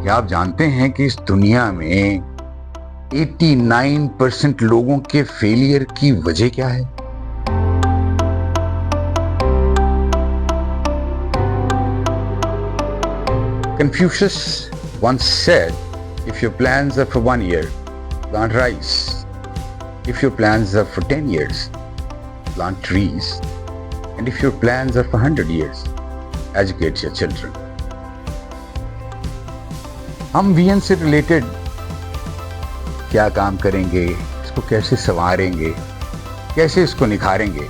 क्या आप जानते हैं कि इस दुनिया में 89% लोगों के फेलियर की वजह क्या है? Confucius once said, if your plans are for 1 year, plant rice. If your plans are for 10 years, plant trees. And if your plans are for 100 years, educate your children. हम वीएन से related क्या काम करेंगे, इसको कैसे संवारेंगे, कैसे इसको निखारेंगे,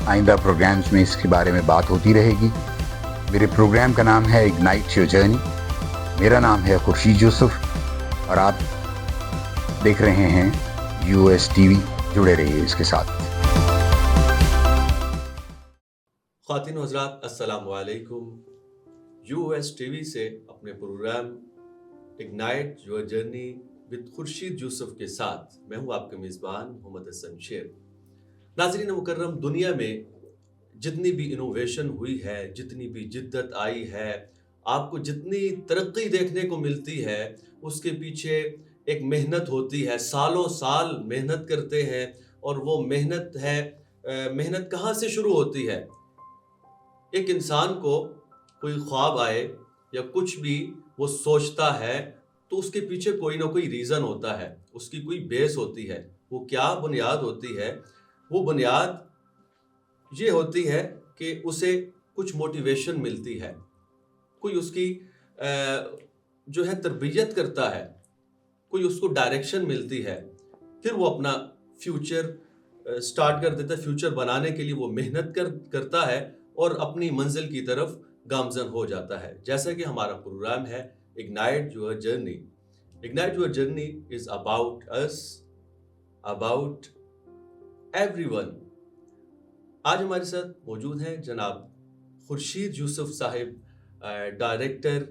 आइंदा प्रोग्राम्स में इसके बारे में बात होती रहेगी। मेरे प्रोग्राम का नाम है इग्नाइट योर जर्नी। मेरा नाम है खुर्शीद यूसुफ और आप देख रहे हैं यूएस टीवी। जुड़े रहिए इसके साथ। ख़वातीन व हज़रात, अस्सलामु अलैकुम। यूएस टीवी से अपने programme ignite your journey with Khurshid Yusuf के साथ मैं हूं आपके मेज़बान मोहम्मद हसन शेर। नाज़रीन मुकर्रम, दुनिया में जितनी भी इनोवेशन हुई है, जितनी भी जिद्दत आई है, आपको जितनी तरक्की देखने को मिलती है, उसके पीछे एक मेहनत होती है। सालों साल मेहनत करते हैं और वो मेहनत कहाँ से शुरू होती है? एक इंसान को कोई ख्वाब आए या कुछ भी वो सोचता है तो उसके पीछे कोई ना कोई रीज़न होता है, उसकी कोई बेस होती है। वो क्या बुनियाद होती है? वो बुनियाद ये होती है कि उसे कुछ मोटिवेशन मिलती है, कोई उसकी जो है तरबियत करता है, कोई उसको डायरेक्शन मिलती है, फिर वो अपना फ्यूचर स्टार्ट कर देता है। फ्यूचर बनाने के लिए वो मेहनत करता है और अपनी मंजिल की तरफ गामजन हो जाता है। जैसा कि हमारा प्रोग्राम है ignite your journey. Ignite your journey is about us, about everyone. आज हमारे साथ मौजूद हैं जनाब Khurshid Yusuf Sahib, director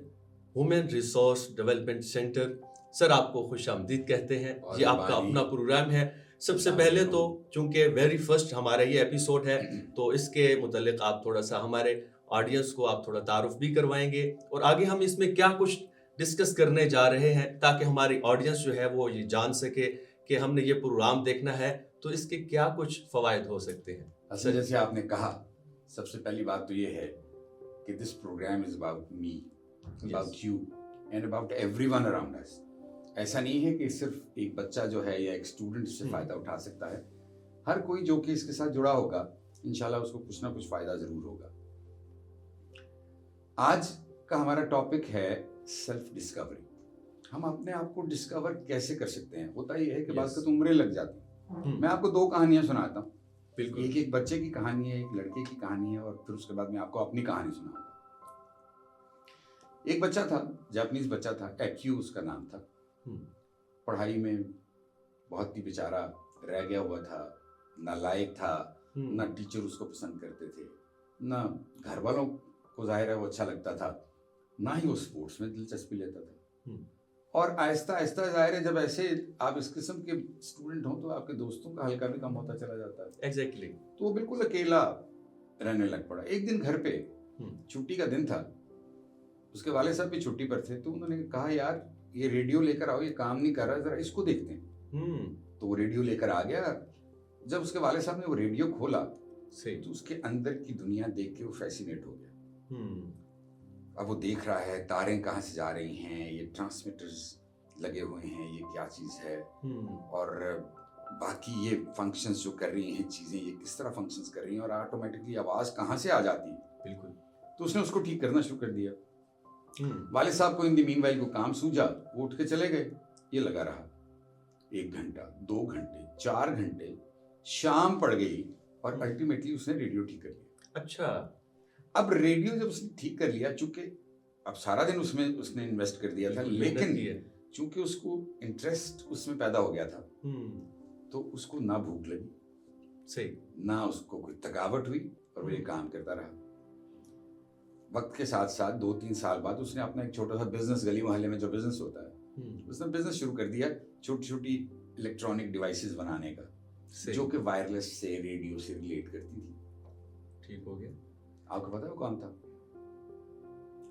women resource development centre. Sir, आपको खुश आमदीद कहते हैं। ये आपका अपना प्रोग्राम है। सबसे पहले तो चूंकि वेरी फर्स्ट हमारा ये एपिसोड है, तो इसके मुतालिक आप थोड़ा सा हमारे ऑडियंस को आप थोड़ा तारुफ भी करवाएंगे और आगे हम इसमें क्या कुछ डिस्कस करने जा रहे हैं, ताकि हमारी ऑडियंस जो है वो ये जान सके कि हमने ये प्रोग्राम देखना है तो इसके क्या कुछ फ़वाइद हो सकते हैं। अच्छा, जैसे आपने कहा, सबसे पहली बात तो ये है कि this programme is about me, about you and about everyone around us. ऐसा नहीं है कि सिर्फ एक बच्चा जो है या एक स्टूडेंट इससे फ़ायदा उठा सकता है। हर कोई जो कि इसके साथ जुड़ा होगा, इंशाल्लाह उसको कुछ ना कुछ फ़ायदा ज़रूर होगा। आज का हमारा टॉपिक है सेल्फ डिस्कवरी। हम अपने आप को डिस्कवर कैसे कर सकते हैं? होता ही है कि बात तो उम्रें लग जाती। मैं आपको दो कहानियां सुनाता हूँ। बिल्कुल, एक बच्चे की कहानी है, एक लड़के की कहानी है, और फिर उसके बाद मैं आपको अपनी कहानी सुनाऊंगा। एक बच्चा था, जापानीज बच्चा था, एक्यू उसका नाम था। पढ़ाई में बहुत ही बेचारा रह गया हुआ था, नालायक था, ना टीचर उसको पसंद करते थे, ना घर वालों को जाहिर है वो अच्छा लगता था, ना ही वो स्पोर्ट्स में दिलचस्पी लेता था। और आहिस्ता आहिस्ता जाहिर है जब ऐसे आप इस किस्म के स्टूडेंट हो तो आपके दोस्तों का हल्का भी कम होता चला जाता है। एग्जैक्टली। तो वो बिल्कुल अकेला रहने लग पड़ा। एक दिन घर पे छुट्टी का दिन था, उसके वाले साहब भी छुट्टी पर थे, तो उन्होंने कहा, यार ये रेडियो लेकर आओ, ये काम नहीं कर रहा, जरा इसको देखते हैं। तो वो रेडियो लेकर आ गया। जब उसके वाले साहब ने वो रेडियो खोला तो उसके अंदर की दुनिया देख के वो फैसिनेट हो गया। अब वो देख रहा है तारें कहाँ से जा रही हैं, ये ट्रांसमीटर्स लगे हुए हैं, ये क्या चीज़ है, और बाकी ये फंक्शंस जो कर रही हैं चीज़ें, ये किस तरह फंक्शंस कर रही हैं, और ऑटोमेटिकली आवाज़ कहाँ से आ जाती है। बिल्कुल। तो उसने उसको ठीक करना शुरू कर दिया। वाले साहब को इन द मीनवाइल को काम सूझा, वो उठ के चले गए। ये लगा रहा 1 घंटा, 2 घंटे, 4 घंटे, शाम पड़ गई और अल्टीमेटली उसने रेडियो ठीक कर लिया। अच्छा। अब रेडियो जब उसने ठीक कर लिया, चूंकि अब सारा दिन उसमें उसने इन्वेस्ट कर दिया था, लेकिन चूंकि उसको इंटरेस्ट उसमें पैदा हो गया था, तो उसको ना भूख लगी, सही, ना उसको कोई थकावट हुई, और वो ये काम करता रहा। वक्त के साथ साथ 2-3 साल बाद उसने अपना एक छोटा सा बिजनेस, गली मोहल्ले में जो बिजनेस होता है, उसने बिजनेस शुरू कर दिया, छोटी छोटी इलेक्ट्रॉनिक डिवाइसेस बनाने का, जो कि वायरलेस से, रेडियो से रिलेट करती थी। ठीक हो गया। आपको पता है वो कौन था?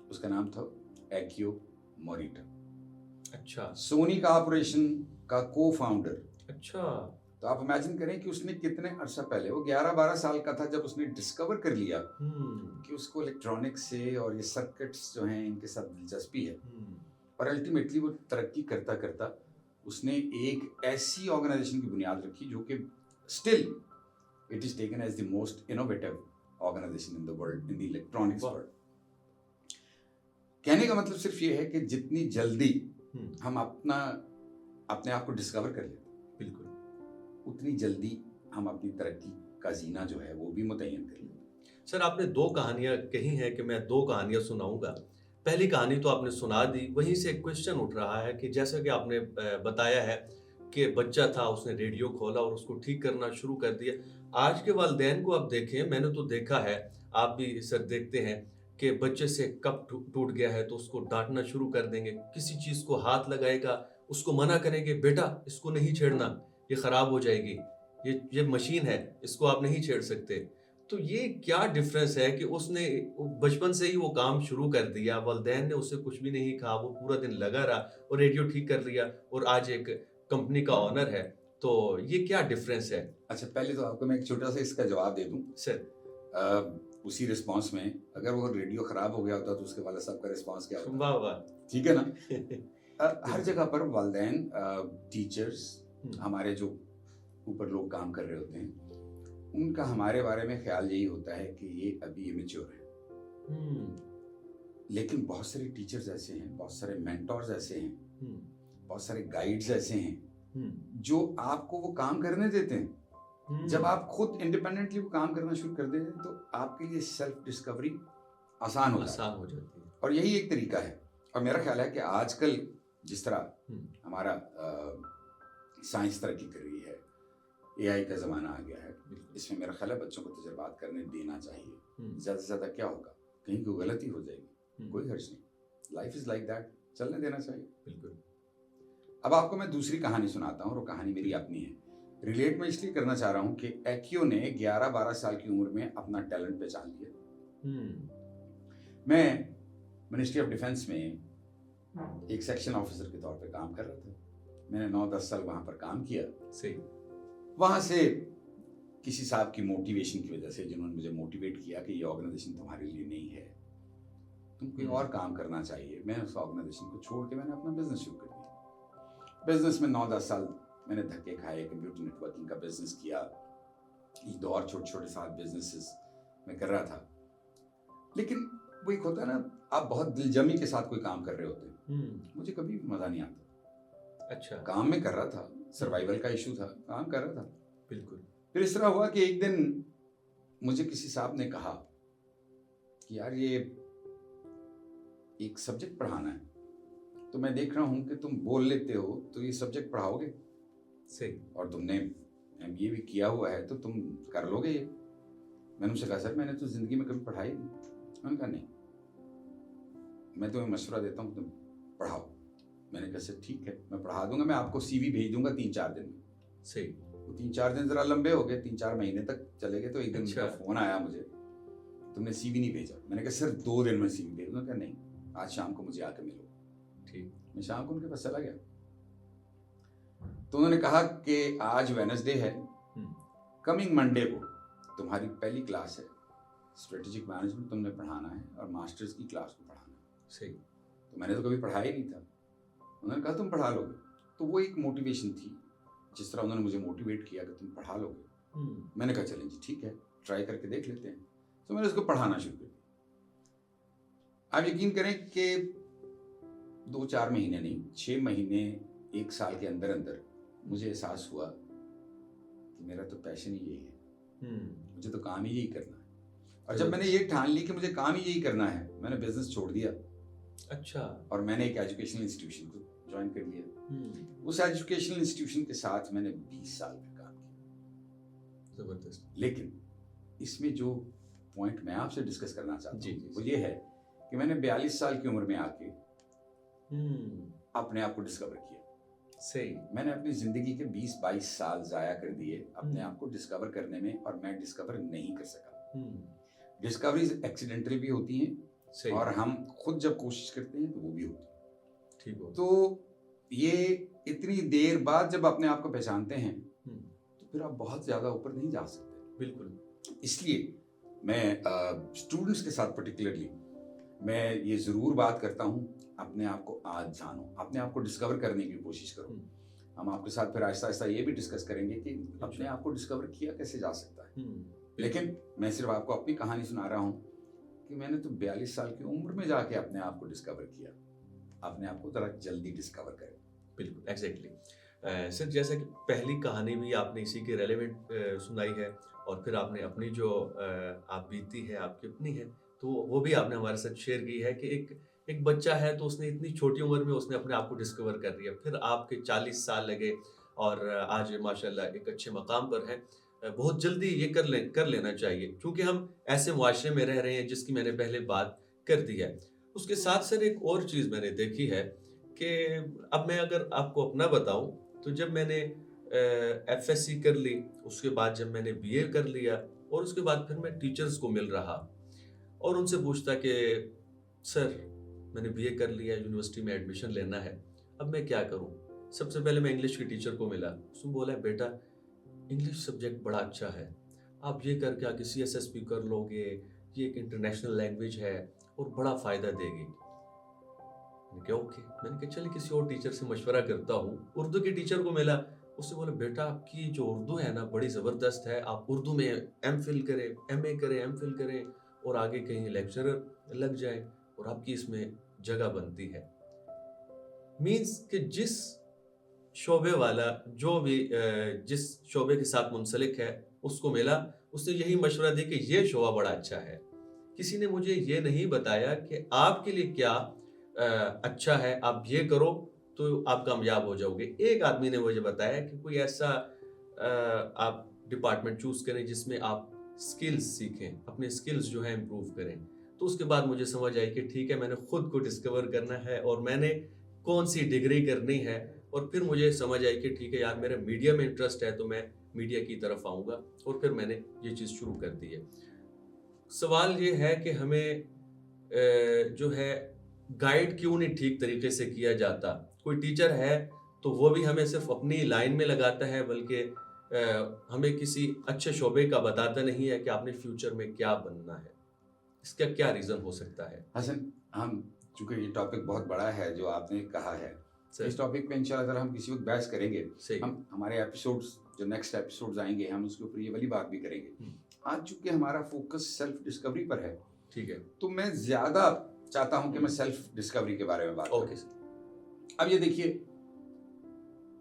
उसका नाम था एक्यो मोरिटा। अच्छा सोनी कॉर्पोरेशन का को फाउंडर। अच्छा। तो आप इमेजिन करें कि उसने कितने अरसा पहले, वो 11-12 साल का था जब उसने डिस्कवर कर लिया कि उसको इलेक्ट्रॉनिक्स से और ये सर्किट्स जो हैं इनके साथ दिलचस्पी है। और अल्टीमेटली वो तरक्की करता करता उसने एक ऐसी ऑर्गेनाइजेशन की बुनियाद रखी जो कि still it is taken as the most innovative organisation in the world, in the electronics world. कहने का मतलब सिर्फ ये है कि जितनी जल्दी हम अपने आप को डिस्कवर कर लेते, बिल्कुल, उतनी जल्दी हम अपनी तरक्की का जीना जो है वो भी मुतय्यन कर लेते। सर आपने 2 कहानियाँ कही हैं कि मैं 2 कहानियाँ सुनाऊँगा। पहली कहानी तो आपने सुना दी, वहीं से एक क्वेश्चन उठ रहा है कि जैसा कि आपने बताया है कि बच्चा था, उसने रेडियो खोला और उसको ठीक करना शुरू कर दिया। आज के वालिदैन को आप देखें, मैंने तो देखा है, आप भी सर देखते हैं कि बच्चे से कप टूट गया है तो उसको डाँटना शुरू कर देंगे। किसी चीज़ को हाथ लगाएगा, उसको मना करेंगे, बेटा इसको नहीं छेड़ना, ये खराब हो जाएगी। ये मशीन है, इसको आप नहीं छेड़ सकते। तो ये क्या डिफरेंस है कि उसने बचपन से ही वो काम शुरू कर दिया, वालिदैन ने उससे कुछ भी नहीं कहा, वो पूरा दिन लगा रहा और रेडियो ठीक कर लिया और आज एक कंपनी का ओनर है। तो ये क्या डिफरेंस है? अच्छा, पहले तो आपको मैं एक छोटा सा इसका जवाब दे दूं सर। उसी रिस्पांस में, अगर वो रेडियो खराब हो गया होता तो उसके वाले साहब का रिस्पांस क्या होता? वाह वाह। ठीक है ना। हर जगह पर वालिदैन, टीचर्स, हमारे जो ऊपर लोग काम कर रहे होते हैं, उनका हमारे बारे में ख्याल यही होता है कि ये अभी इमेच्योर है। लेकिन बहुत सारे टीचर्स ऐसे हैं, बहुत सारे मेंटोर्स ऐसे हैं, बहुत सारे गाइड्स ऐसे हैं जो आपको वो काम करने देते हैं। जब आप खुद इंडिपेंडेंटली वो काम करना शुरू कर देते हैं तो आपके लिए सेल्फ डिस्कवरी आसान हो जाती है। और यही एक तरीका है। और मेरा ख्याल है कि आजकल जिस तरह हमारा साइंस तरक्की कर रही है, एआई का ज़माना आ गया है, इसमें मेरा ख्याल है बच्चों को तजुर्बात करने देना चाहिए। ज़्यादा से ज़्यादा क्या होगा, कहीं कोई गलती हो जाएगी, कोई हर्ज नहीं, लाइफ इज़ लाइक दैट, चलने देना चाहिए। बिल्कुल। अब आपको मैं दूसरी कहानी सुनाता हूँ और वो कहानी मेरी अपनी है। रिलेट मैं इसलिए करना चाह रहा हूँ कि एक्यो ने 11-12 साल की उम्र में अपना टैलेंट पहचान लिया। मैं मिनिस्ट्री ऑफ डिफेंस में एक सेक्शन ऑफिसर के तौर पे काम कर रहा था। मैंने 9-10 साल वहाँ पर काम किया। सही। वहाँ से किसी साहब की मोटिवेशन की वजह से, जिन्होंने मुझे मोटिवेट किया कि ये ऑर्गेनाइजेशन तुम्हारे लिए नहीं है, तुम कोई और काम करना चाहिए, मैं उस ऑर्गेनाइजेशन को छोड़ के मैंने अपना बिजनेस शुरू कर दिया। बिजनेस में 9-10 साल मैंने धक्के खाए, कंप्यूटर नेटवर्किंग का बिजनेस किया, एक दो और छोटे छोटे साथ बिजनेसेस मैं कर रहा था। लेकिन वो एक होता है ना, आप बहुत दिलजमी के साथ कोई काम कर रहे होते हैं, मुझे कभी भी मजा नहीं आता। अच्छा। काम में कर रहा था, सर्वाइवल का इशू था, काम कर रहा था। बिल्कुल। फिर इस तरह हुआ कि एक दिन मुझे किसी साहब ने कहा कि यार ये एक सब्जेक्ट पढ़ाना है, तो मैं देख रहा हूँ कि तुम बोल लेते हो, तो ये सब्जेक्ट पढ़ाओगे? सही। और तुमने एमबीए भी किया हुआ है तो तुम कर लोगे ये? मैंने उनसे कहा सर मैंने तो जिंदगी में कभी पढ़ाई नहीं। उन्होंने कहा नहीं, मैं तुम्हें मशवरा देता हूँ, तुम पढ़ाओ। मैंने कहा सर ठीक है, मैं पढ़ा दूंगा, मैं आपको सीवी भेज दूंगा 3-4 दिन में। सही। वो 3-4 दिन जरा लंबे हो गए, 3-4 महीने तक चले गए। तो एक दिन उनका फोन आया मुझे, तुमने सीवी नहीं भेजा। मैंने कहा सर 2 दिन में सीवी भेज। उन्होंने कहा नहीं, आज शाम को मुझे आकर मिलो। ठीक। मैं शाम को उनके पास चला गया तो उन्होंने कहा कि आज वेडनेसडे है, कमिंग मंडे को तुम्हारी पहली क्लास है, स्ट्रेटेजिक मैनेजमेंट तुमने पढ़ाना है और मास्टर्स की क्लास को पढ़ाना है। सही। तो मैंने तो कभी पढ़ाया ही नहीं था। उन्होंने कहा तुम पढ़ा लोगे। तो वो एक मोटिवेशन थी, जिस तरह उन्होंने मुझे मोटिवेट किया कि तुम पढ़ा लोगे। मैंने कहा चलें जी ठीक है, ट्राई करके देख लेते हैं। तो मैंने उसको पढ़ाना शुरू कर दिया। आप यकीन करें कि 2-4 महीने नहीं, 6 महीने 1 साल के अंदर अंदर मुझे एहसास हुआ कि मेरा तो पैशन ही यही है, मुझे तो काम ही यही करना है। और जब मैंने ये ठान ली कि मुझे काम ही यही करना है, मैंने बिजनेस छोड़ दिया। अच्छा। और मैंने एक एजुकेशनल इंस्टीट्यूशन को ज्वाइन कर लिया। उस एजुकेशनल इंस्टीट्यूशन के साथ मैंने 20 साल का काम किया। जबरदस्त। लेकिन इसमें जो पॉइंट मैं आपसे डिस्कस करना चाहता हूँ वो ये है कि मैंने 42 साल की उम्र में आके अपने आप को डिस्कवर किया। सही। मैंने अपनी जिंदगी के 20-22 साल जाया कर दिए अपने आप को डिस्कवर करने में, और मैं डिस्कवर नहीं कर सका। डिस्कवरीज एक्सीडेंटल भी होती हैं, सही। और हम खुद जब कोशिश करते हैं तो वो भी होती है। ठीक हो। तो ये इतनी देर बाद जब अपने आप को पहचानते हैं तो फिर आप बहुत ज़्यादा ऊपर नहीं जा सकते। बिल्कुल। इसलिए मैं स्टूडेंट्स के साथ पर्टिकुलरली मैं ये ज़रूर बात करता हूँ, अपने आप को आज जानो, अपने आप को डिस्कवर करने की कोशिश करो। हम आपके साथ फिर आहिस्ता आहिस्ता ये भी डिस्कस करेंगे कि अपने आप को डिस्कवर किया कैसे जा सकता है। लेकिन मैं सिर्फ आपको अपनी कहानी सुना रहा हूँ कि मैंने तो 42 साल की उम्र में जाके अपने आप को डिस्कवर किया। अपने आप को ज़रा जल्दी डिस्कवर करें। बिल्कुल, एग्जैक्टली। सर, जैसा कि पहली कहानी भी आपने इसी के रेलेवेंट सुनाई है, और फिर आपने अपनी जो आप बीती है आपकी अपनी है, तो वो भी आपने हमारे साथ शेयर की है कि एक बच्चा है तो उसने इतनी छोटी उम्र में उसने अपने आप को डिस्कवर कर लिया, फिर आपके 40 साल लगे और आज माशाल्लाह एक अच्छे मकाम पर है। बहुत जल्दी ये कर लेना चाहिए, क्योंकि हम ऐसे मुआशरे में रह रहे हैं जिसकी मैंने पहले बात कर दी है। उसके साथ सर एक और चीज़ मैंने देखी है कि अब मैं अगर आपको अपना बताऊं, तो जब मैंने एफएससी कर ली, उसके बाद जब मैंने बीए कर लिया, और उसके बाद फिर मैं टीचर्स को मिल रहा और उनसे पूछता कि सर मैंने बीए कर लिया, यूनिवर्सिटी में एडमिशन लेना है, अब मैं क्या करूं? सबसे पहले मैं इंग्लिश के टीचर को मिला, उसने बोला बेटा इंग्लिश सब्जेक्ट बड़ा अच्छा है, आप ये करके आगे CSSP कर लोगे, ये एक इंटरनेशनल लैंग्वेज है और बड़ा फ़ायदा देगी। मैंने कहा ओके। मैंने कहा चलिए किसी और टीचर से मशवरा करता हूँ। उर्दू के टीचर को मिला, उससे बोला बेटा आपकी जो उर्दू है ना बड़ी ज़बरदस्त है, आप उर्दू में MPhil करें, MA करें, MPhil करें और आगे कहीं लेक्चरर लग जाए और आपकी इसमें जगह बनती है। मीन्स कि जिस शोबे वाला जो भी जिस शोबे के साथ मुंसलिक है उसको मिला, उसने यही मशवरा दिया कि ये शोबा बड़ा अच्छा है। किसी ने मुझे ये नहीं बताया कि आपके लिए क्या अच्छा है, आप ये करो तो आप कामयाब हो जाओगे। एक आदमी ने मुझे बताया कि कोई ऐसा आप डिपार्टमेंट चूज करें जिसमें आप स्किल्स सीखें, अपने स्किल्स जो है इम्प्रूव करें। तो उसके बाद मुझे समझ आई कि ठीक है, मैंने खुद को डिस्कवर करना है और मैंने कौन सी डिग्री करनी है। और फिर मुझे समझ आई कि ठीक है यार, मेरा मीडिया में इंटरेस्ट है तो मैं मीडिया की तरफ आऊँगा, और फिर मैंने ये चीज़ शुरू कर दी है। सवाल ये है कि हमें जो है गाइड क्यों नहीं ठीक तरीके से किया जाता? कोई टीचर है तो वो भी हमें सिर्फ अपनी लाइन में लगाता है, बल्कि हमें किसी अच्छे शोबे का बताता नहीं है कि आपने फ्यूचर में क्या बनना है। इसका क्या रीज़न हो सकता है? हसन, हम चूंकि ये टॉपिक बहुत बड़ा है जो आपने कहा है, सर, इस टॉपिक पे इंशाल्लाह ताला हम किसी वक्त बहस करेंगे। सही। हम हमारे एपिसोड्स जो नेक्स्ट एपिसोड्स आएंगे हम उसके ऊपर ये वाली बात भी करेंगे। आज चूंकि हमारा फोकस सेल्फ डिस्कवरी पर है, ठीक है। तो मैं ज़्यादा चाहता हूं कि मैं सेल्फ डिस्कवरी के बारे में बात करूं। Okay sir. अब ये देखिए,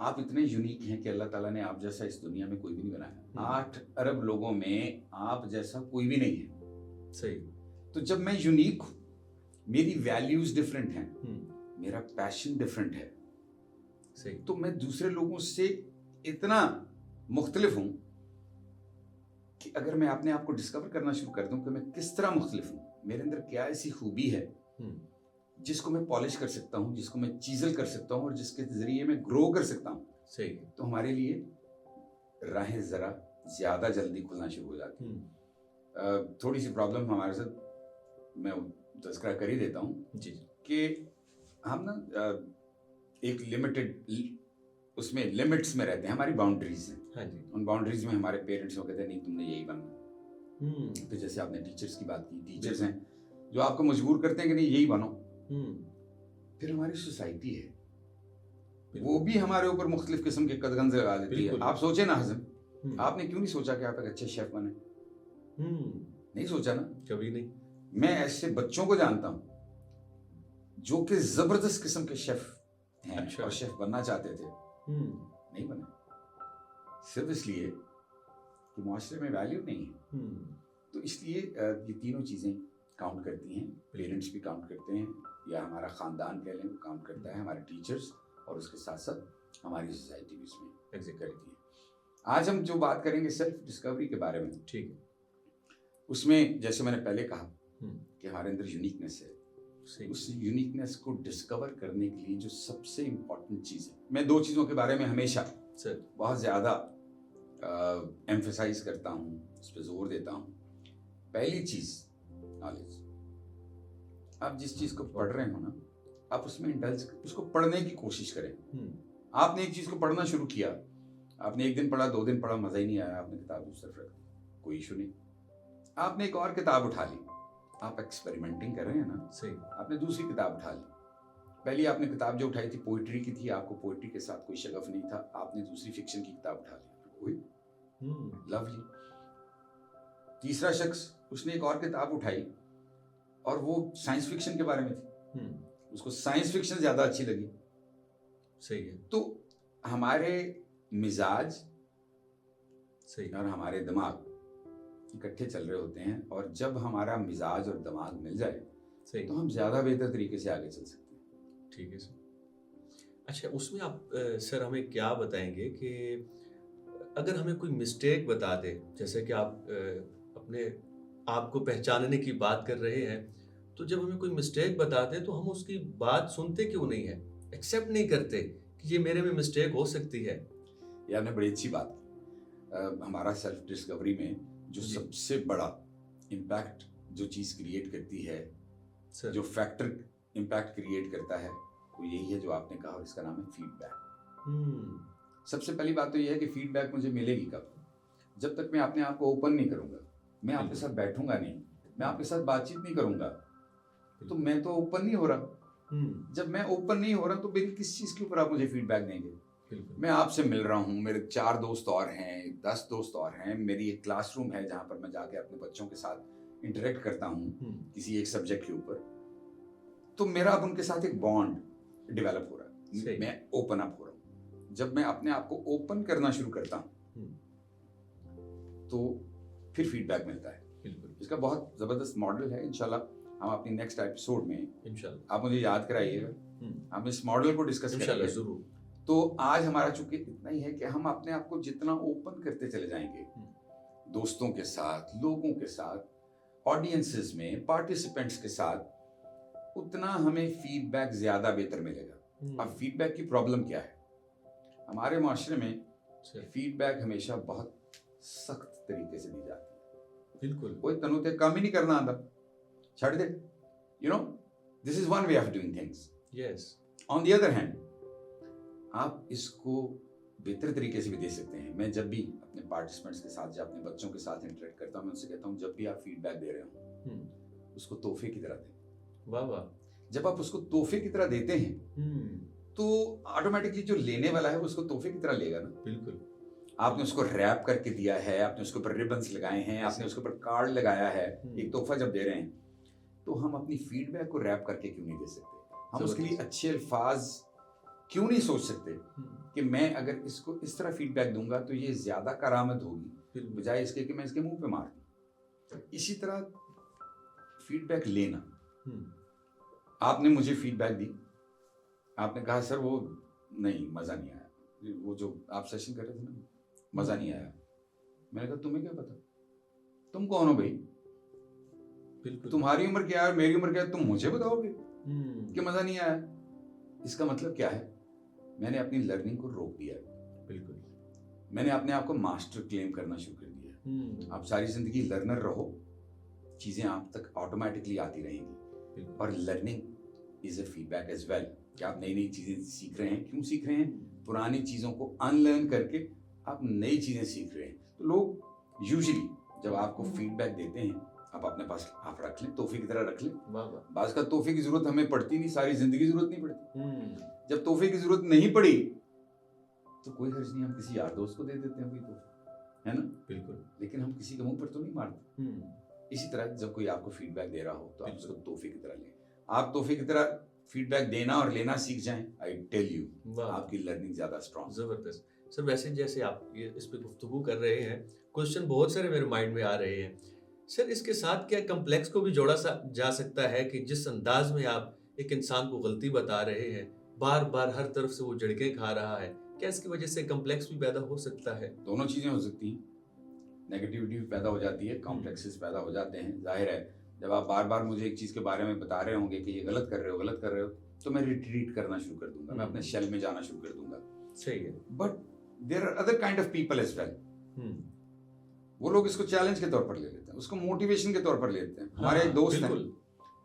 आप इतने यूनिक हैं कि अल्लाह ताला ने आप जैसा इस दुनिया में कोई भी नहीं बनाया। 8 अरब लोगों में आप जैसा कोई भी नहीं है। सही। तो जब मैं यूनिक हूं, मेरी वैल्यूज डिफरेंट हैं, मेरा पैशन डिफरेंट है, सही। तो मैं दूसरे लोगों से इतना मुख्तलिफ हूं कि अगर मैं अपने आप को डिस्कवर करना शुरू कर दूं कि मैं किस तरह मुख्तलिफ हूं, मेरे अंदर क्या ऐसी खूबी है जिसको मैं पॉलिश कर सकता हूं, जिसको मैं चीजल कर सकता हूं और जिसके जरिए मैं ग्रो कर सकता हूं, सही। तो हमारे लिए राहें जरा ज्यादा जल्दी खुलना शुरू हो जाती हैं। थोड़ी सी प्रॉब्लम हमारे साथ मैं तज़किरा कर ही देता हूं जी। कि हम ना एक लिमिटेड उसमें लिमिट्स में रहते हैं, हमारी बाउंड्रीज हैं। हाँ जी। उन बाउंड्रीज में हमारे पेरेंट्स वो कहते हैं नहीं तुमने यही बनना। फिर जैसे आपने टीचर्स की बात की, टीचर्स हैं जो आपको मजबूर करते हैं कि नहीं यही बनो। फिर हमारी सोसाइटी है, वो भी हमारे ऊपर मुख्तलिफ किस्म के कदगंज लगा देती है। आप सोचे ना हज़म, आपने क्यों नहीं सोचा कि आप एक अच्छे शेफ बने? नहीं सोचा ना, कभी नहीं। मैं ऐसे बच्चों को जानता हूँ जो कि जबरदस्त किस्म के शेफ हैं। अच्छा। और शेफ बनना चाहते थे, नहीं बने, सिर्फ इसलिए कि मुआशरे में वैल्यू नहीं है। तो इसलिए ये तीनों चीज़ें काउंट करती हैं। पेरेंट्स भी काउंट करते हैं, या हमारा ख़ानदान कह लें वो काउंट करता है, हमारे टीचर्स, और उसके साथ साथ हमारी सोसाइटी भी इसमें एग्जिट करती है। आज हम जो बात करेंगे सेल्फ डिस्कवरी के बारे में, ठीक है। उसमें जैसे मैंने पहले कहा कि हमारे अंदर यूनिकनेस है। उस यूनिकनेस को डिस्कवर करने के लिए जो सबसे इम्पोर्टेंट चीज़ है, मैं 2 चीज़ों के बारे में हमेशा बहुत ज़्यादा एम्फेसाइज करता हूँ, उस पर जोर देता हूँ। पहली चीज़ नॉलेज। आप जिस चीज को पढ़ रहे हो ना, आप उसमें इंडल्ज, उसको पढ़ने की कोशिश करें। हम्म, आपने एक चीज को पढ़ना शुरू किया, आपने एक दिन पढ़ा, 2 दिन पढ़ा, मजा ही नहीं आया, आपने किताब दूसरी तरफ रख दी, कोई इशू नहीं। आपने एक और किताब उठा ली, आप एक्सपेरिमेंटिंग कर रहे हैं ना, सही। आपने दूसरी किताब उठा ली। पहली आपने किताब जो उठाई थी पोइट्री की थी, आपको पोइट्री के साथ कोई शगफ नहीं था, आपने दूसरी फिक्शन की किताब उठा ली, लवली। तीसरा शख्स, उसने एक और किताब उठाई और वो साइंस फिक्शन के बारे में थी, उसको साइंस फिक्शन ज्यादा अच्छी लगी। सही है। तो हमारे मिजाज सही। और हमारे दिमाग इकट्ठे चल रहे होते हैं, और जब हमारा मिजाज और दिमाग मिल जाए सही। तो हम ज्यादा बेहतर तरीके से आगे चल सकते हैं। ठीक है सर। अच्छा, उसमें आप सर हमें क्या बताएंगे कि अगर हमें कोई मिस्टेक बता दे, जैसे कि आप अपने आप को पहचानने की बात कर रहे हैं, तो जब हमें कोई मिस्टेक बता दे तो हम उसकी बात सुनते क्यों नहीं है, एक्सेप्ट नहीं करते कि ये मेरे में मिस्टेक हो सकती है? ये आपने बड़ी अच्छी बात की। हमारा सेल्फ डिस्कवरी में जो जी। सबसे बड़ा इम्पैक्ट जो चीज क्रिएट करती है, सर। जो फैक्टर इम्पैक्ट क्रिएट करता है, वो यही है जो आपने कहा, और इसका नाम है फीडबैक। सबसे पहली बात तो यह है कि फीडबैक मुझे मिलेगी कब? जब तक मैं अपने आप को ओपन नहीं करूंगा, मैं आपके साथ बैठूंगा नहीं, मैं आपके साथ बातचीत नहीं करूंगा, तो मैं तो ओपन नहीं हो रहा। जब मैं ओपन नहीं हो रहा तो मेरी किस चीज के ऊपर आप मुझे फीडबैक देंगे? मैं आपसे मिल रहा हूँ, मेरे 4 दोस्त और हैं, 10 दोस्त और हैं, मेरी एक क्लासरूम है जहाँ पर मैं जाके अपने बच्चों के साथ इंटरेक्ट करता हूँ किसी एक सब्जेक्ट के ऊपर, तो मेरा अब उनके साथ एक बॉन्ड डेवलप हो रहा है, मैं ओपन अप हो रहा हूँ। जब मैं अपने आप को ओपन करना शुरू करता हूँ तो फिर फीडबैक मिलता है। बिल्कुल। इसका बहुत जबरदस्त मॉडल है, इंशाल्लाह हम अपनी नेक्स्ट एपिसोड में, इंशाल्लाह आप मुझे याद कराइएगा, हम इस मॉडल को डिस्कस करेंगे जरूर। तो आज हमारा चूंकि इतना ही है कि हम अपने आप को जितना ओपन करते चले जाएंगे, दोस्तों के साथ, लोगों के साथ, ऑडियंसेस में, पार्टिसिपेंट्स के साथ, उतना हमें फीडबैक ज्यादा बेहतर मिलेगा। अब फीडबैक की प्रॉब्लम क्या है? हमारे माशरे में फीडबैक हमेशा बहुत सख्त तरीके से दी जाती है। बिल्कुल। कोई तनुते काम ही नहीं करना आता, छड़ दे, you know, this is one way of doing things. Yes. On the other hand, आप इसको बेहतर तरीके से भी दे सकते हैं। मैं जब भी अपने पार्टिसिपेंट्स के साथ या अपने बच्चों के साथ इंटरेक्ट करता हूँ, मैं उनसे कहता हूँ जब भी आप फीडबैक दे रहे हो उसको तोहफे की तरह दें। वाह वाह। जब आप उसको तोहफे की तरह देते हैं तो ऑटोमेटिकली जो लेने वाला है वो उसको तोहफे की तरह लेगा ना। बिल्कुल। आपने उसको रैप करके दिया है, आपने उसके ऊपर रिबन्स लगाए हैं, आपने उसके ऊपर कार्ड लगाया है, एक तोहफा जब दे रहे हैं तो हम अपनी फीडबैक को रैप करके क्यों नहीं दे सकते? हम उसके लिए अच्छे अल्फाज क्यों नहीं सोच सकते कि मैं अगर इसको इस तरह फीडबैक दूंगा तो ये ज्यादा करामत होगी, बजाय इसके कि मैं इसके मुंह पे मार दूं। इसी तरह फीडबैक लेना, आपने मुझे फीडबैक दी, आपने कहा सर वो नहीं, मजा नहीं आया, वो जो आप सेशन कर रहे थे ना, मजा नहीं आया। मैंने कहा तुम्हें क्या पता, तुम कौन हो भाई? बिल्कुल। तुम्हारी उम्र क्या है, मेरी उम्र क्या है, तुम मुझे बताओगे कि मजा नहीं आया? इसका मतलब क्या है? मैंने अपनी लर्निंग को रोक दिया। बिल्कुल। मैंने अपने आप को मास्टर क्लेम करना शुरू कर दिया। आप सारी जिंदगी लर्नर रहो, चीजें आप तक ऑटोमेटिकली आती रहेंगी। और learning is a feedback as well, कि आप नई नई चीजें सीख रहे हैं। क्यों सीख रहे हैं? पुरानी चीजों को अनलर्न करके आप नई चीजें सीख रहे हैं। तो लोग यूजुअली जब आपको फीडबैक देते हैं, आप अपने पास आप रख लें, तोहफे की तरह रख लें। बाज का तोहफे की जरूरत हमें पड़ती नहीं, सारी जिंदगी जरूरत नहीं पड़ती। जब तोहफे की जरूरत नहीं पड़ी तो कोई हर्ज नहीं, हम किसी यार दोस्त को दे देते हैं कोई तोहफा, है ना? बिल्कुल। लेकिन हम किसी के मुंह पर तो नहीं मारते। इसी तरह जब कोई आपको फीडबैक दे रहा हो तो आप उसको तोहफे की तरह लें। आप तोहफे की तरह फीडबैक देना और लेना सीख जाएं, आई टेल यू आपकी लर्निंग ज्यादा स्ट्रांग। जबरदस्त सर। वैसे जैसे आप ये इस पे गुफ्तगू कर रहे हैं, क्वेश्चन बहुत सारे मेरे माइंड में आ रहे हैं सर। इसके साथ क्या कम्प्लेक्स को भी जोड़ा जा सकता है कि जिस अंदाज में आप एक इंसान को गलती बता रहे हैं, बार बार हर तरफ से वो झड़के खा रहा है, क्या इसकी वजह से कम्प्लेक्स भी पैदा हो सकता है? दोनों चीजें हो सकती हैं, नेगेटिविटी भी पैदा हो जाती है, कॉम्प्लेक्सेस पैदा हो जाते हैं। जाहिर है जब आप बार बार मुझे एक चीज के बारे में बता रहे होंगे कि ये गलत कर रहे हो, तो मैं रिट्रीट करना शुरू कर दूंगा, मैं अपने शेल में जाना शुरू कर दूंगा। सही है। But there are other kind of people as well. वो लोग इसको चैलेंज के तौर पर ले लेते हैं, उसको मोटिवेशन के तौर पर ले लेते हैं। हमारे एक दोस्त हैं,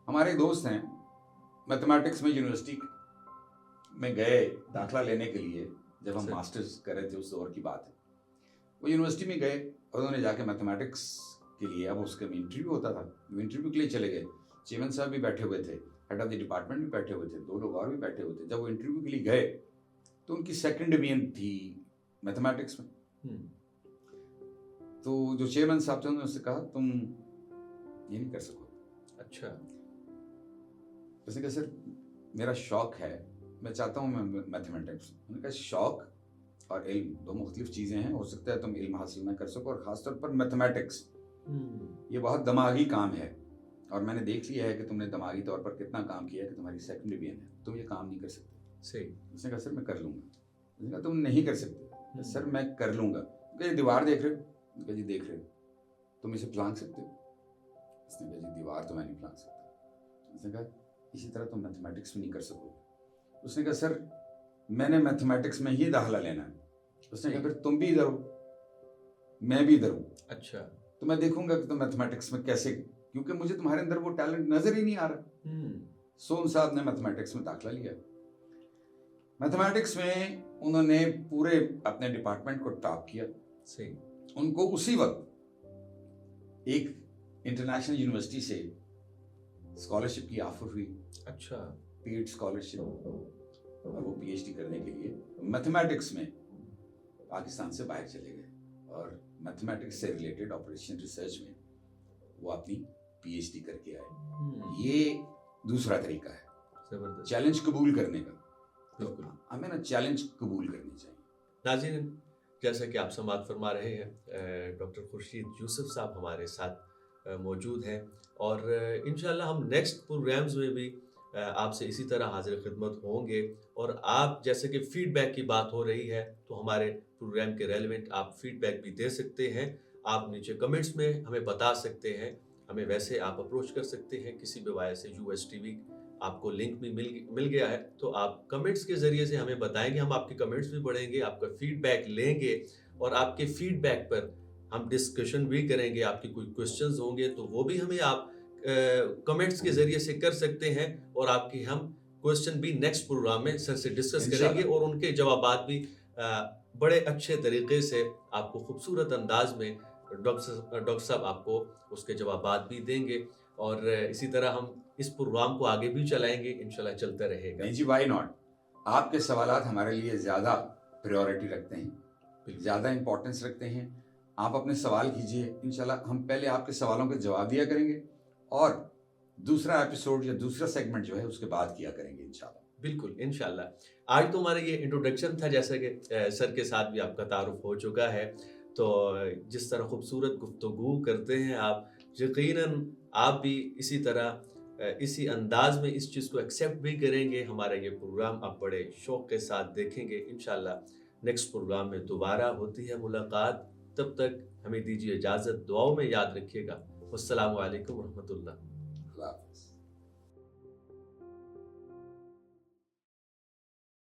हमारे दोस्त हैं, मैथमेटिक्स में यूनिवर्सिटी में गए दाखला लेने के लिए, जब हम सही। मास्टर्स कर रहे थे उस दौर की बात है। वो यूनिवर्सिटी में गए और उन्होंने जाके मैथमेटिक्स के लिए, अब उसके में इंटरव्यू होता था, वो इंटरव्यू के लिए चले गए। चेयरमैन साहब भी बैठे हुए थे, हेड ऑफ द डिपार्टमेंट भी बैठे हुए थे, 2 लोग और भी बैठे हुए थे। जब वो इंटरव्यू के लिए गए तो उनकी सेकंड डिवीजन थी मैथमेटिक्स में। तो जो चेयरमैन साहब थे उन्होंने उससे कहा तुम ये नहीं कर सकोगे। अच्छा। उसने कहा सर मेरा शौक है, मैं चाहता हूँ मैं मैथमेटिक्स। उन्होंने कहा शौक और इल्म 2 मुख्तलिफ चीज़ें हैं, हो सकता है तुम इल्म हासिल ना कर सको, और ख़ासतौर पर मैथमेटिक्स ये बहुत दिमागी काम है, और मैंने देख लिया है कि तुमने दिमागी तौर पर कितना काम किया है कि तुम्हारी सेकंड डिवीजन है, तुम ये काम नहीं कर सकते। सही। उसने कहा सर मैं कर लूँगा। उसने कहा तुम नहीं कर सकते। सर मैं कर लूँगा। ये दीवार देख रहे हो? उसने कहा जी देख रहे हो। तुम इसे प्लान सकते हो? उसने कहा जी दीवार तो मैं नहीं प्लान सकता। उसने कहा इसी तरह तुम मैथमेटिक्स में नहीं कर सकोगे। उसने कहा सर मैंने मैथमेटिक्स में ही दाखिला लेना है। उसने कहा फिर तुम भी इधर हो, मैं भी इधर हूँ। अच्छा। तो मैं देखूंगा कि तुम मैथमेटिक्स में कैसे, क्योंकि मुझे तुम्हारे अंदर वो टैलेंट नजर ही नहीं आ रहा। सोम साहब ने मैथमेटिक्स में दाखिला लिया। मैथमेटिक्स में उन्होंने पूरे अपने डिपार्टमेंट को टॉप किया। सही। उनको उसी वक्त एक इंटरनेशनल यूनिवर्सिटी से स्कॉलरशिप की ऑफर हुई, अच्छा। पेड स्कॉलरशिप, और वो पीएचडी करने के लिए मैथमेटिक्स में पाकिस्तान से बाहर चले गए, और मैथमेटिक्स से रिलेटेड ऑपरेशन रिसर्च में वो अपनी पीएचडी करके आए। ये दूसरा तरीका है जबरदस्त। चैलेंज कबूल करने का। बिल्कुल। हमें ना चैलेंज कबूल करनी चाहिए। नाज़रीन, जैसा कि आप समाअत फरमा रहे हैं, डॉक्टर खुर्शीद यूसुफ साहब हमारे साथ मौजूद हैं, और इंशाल्लाह हम नेक्स्ट प्रोग्राम्स में भी आपसे इसी तरह हाजिर खिदमत होंगे। और आप जैसे कि फीडबैक की बात हो रही है, तो हमारे प्रोग्राम के रेलेवेंट आप फीडबैक भी दे सकते हैं। आप नीचे कमेंट्स में हमें बता सकते हैं, हमें वैसे आप अप्रोच कर सकते हैं किसी भी वजह से। यूएस टीवी आपको लिंक भी मिल गया है, तो आप कमेंट्स के ज़रिए से हमें बताएंगे, हम आपके कमेंट्स भी पढ़ेंगे, आपका फीडबैक लेंगे, और आपके फीडबैक पर हम डिस्कशन भी करेंगे। आपके कोई क्वेश्चंस होंगे तो वो भी हमें आप कमेंट्स के ज़रिए से कर सकते हैं, और आपकी हम क्वेश्चन भी नेक्स्ट प्रोग्राम में सर से डिस्कस करेंगे, और उनके जवाबात भी बड़े अच्छे तरीके से आपको खूबसूरत अंदाज में डॉक्टर साहब आपको उसके जवाबात भी देंगे। और इसी तरह हम इस प्रोग्राम को आगे भी चलाएंगे, इंशाल्लाह चलता रहेगा। नहीं जी, वाई नॉट। आपके सवालात हमारे लिए ज़्यादा प्रायोरिटी रखते हैं, ज़्यादा इंपॉर्टेंस रखते हैं। आप अपने सवाल कीजिए, इंशाल्लाह हम पहले आपके सवालों के जवाब दिया करेंगे, और दूसरा एपिसोड या दूसरा सेगमेंट जो है उसके बाद किया करेंगे इंशाल्लाह। बिल्कुल, इंशाल्लाह। आज तो हमारा ये इंट्रोडक्शन था, जैसा कि सर के साथ भी आपका तारुफ हो चुका है। तो जिस तरह खूबसूरत गुफ्तगू करते हैं आप, यकीनन आप भी इसी तरह इसी अंदाज में इस चीज़ को एक्सेप्ट भी करेंगे। हमारा ये प्रोग्राम आप बड़े शौक़ के साथ देखेंगे। इंशाल्लाह नेक्स्ट प्रोग्राम में दोबारा होती है मुलाकात। तब तक हमें दीजिए इजाज़त, दुआओं में याद रखिएगा। वस्सलामु अलैकुम रहमतुल्लाह। अल्लाह हाफ़िज़।